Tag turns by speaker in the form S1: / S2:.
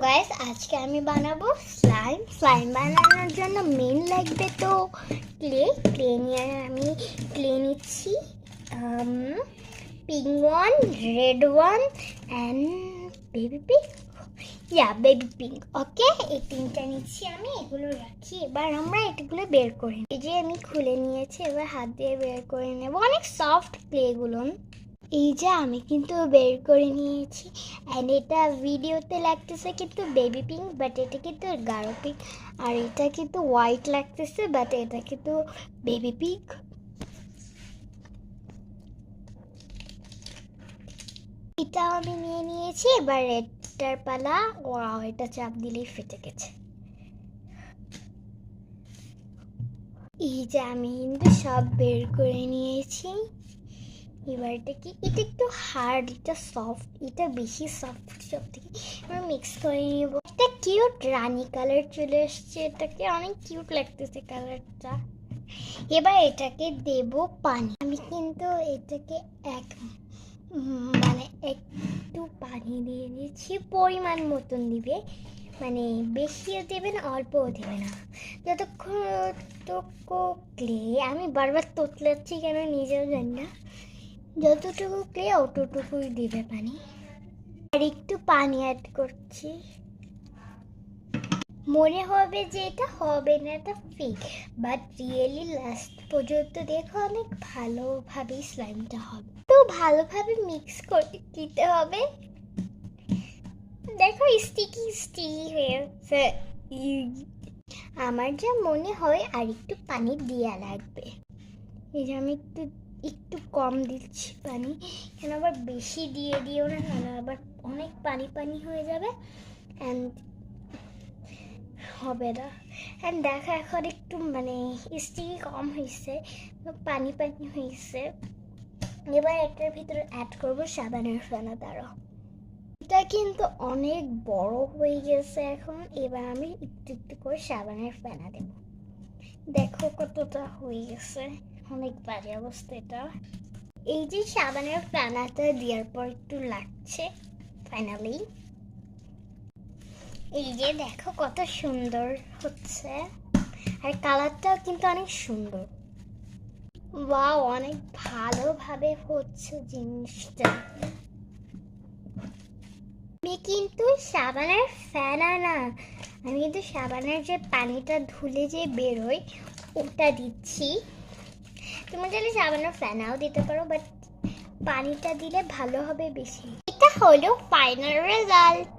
S1: Guys, আজকে আমি বানাবো স্লাইম বানানোর জন্য মেন লাগবে তো ক্লে নিয়ে আমি ক্লে নিচ্ছি। Pink one, red one and baby pink. Baby pink. Okay, এই তিনটা নিচ্ছি আমি, এগুলো রাখি। এবার আমরা এগুলো বের করে এই যে আমি খুলে নিয়েছি, এবার হাত দিয়ে বের করে নেব। অনেক সফট ক্লেগুলো। এই যে আমি কিন্তু বের করে নিয়েছি। অ্যান্ড এটা ভিডিওতে লাগতেছে কিন্তু বেবি পিঙ্ক, বাট এটা কিন্তু গাঢ় পিঙ্ক। আর এটা কিন্তু হোয়াইট লাগতেছে, বাট এটা কিন্তু বেবি পিঙ্ক। এটাও আমি নিয়ে নিয়েছি। এবার রেডটার পালা। ওয়াও, এটা চাপ দিলেই ফেটে গেছে। এই যে আমি কিন্তু সব বের করে নিয়েছি। এবার এটা একটু হার্ড, এটা সফট, এটা বেশি সফট সব থেকে। এবার মিক্স করে নেব। একটা কিউট রানী কালার চলে এসছে, এটাকে অনেক কিউট লাগতেছে কালারটা। এবার এটাকে দেব পানি। আমি কিন্তু এটাকে একটু পানি দিয়ে দিয়েছি, পরিমাণ মতন দিবে। মানে বেশিও দেবে না, অল্পও দেবে না। যতটুকু ক্লে, আমি বারবার তোতলাচ্ছি কেন নিজেও জানি না। যতটুকু ক্লে অতটুকুই দিবে পানি। আর একটু পানি অ্যাড করছি। মনে হবে যে এটা হবে না, এটা ফেক, বাট রিয়েলি লাস্ট পর্যন্ত দেখো অনেক ভালোভাবে স্লাইমটা হবে। তো ভালোভাবে মিক্স করে দিতে হবে। দেখো স্টিকি হয়েছে। আমার যা মনে হয় আর একটু পানি দেওয়া লাগবে। এই যে আমি একটু কম দিচ্ছি পানি, কেন আবার বেশি দিয়ে দিও না, আবার অনেক পানি হয়ে যাবে অ্যান্ড হবে না। অ্যান্ড দেখো এখন একটু স্টিকি কম হয়েছে, পানি হয়েছে। এবার এটার ভিতরে অ্যাড করবো সাবানের ফেনা। দ্বারা এটা কিন্তু অনেক বড় হয়ে গেছে এখন। এবার আমি একটু করে সাবানের ফেনা দেব। দেখো কতটা হয়ে গেছে, অনেক বাজে অবস্থা এটা। এই যে সাবানের ফেনাটা দেওয়ার পর একটু লাগছে ফাইনালি। এই যে দেখো কত সুন্দর হচ্ছে, আর কালারটাও কিন্তু অনেক সুন্দর। ওয়াও, অনেক ভালোভাবে হচ্ছে জিনিসটা। আমি কিন্তু সাবানের ফেনা না, আমি কিন্তু সাবানের যে পানিটা ধুলে যে বেরোয় ওটা দিচ্ছি। তুমি চাইলে সাবানের ফেনাও দিতে পারো, বাট পানিটা দিলে ভালো হবে বেশি। এটা হলো ফাইনাল রেজাল্ট।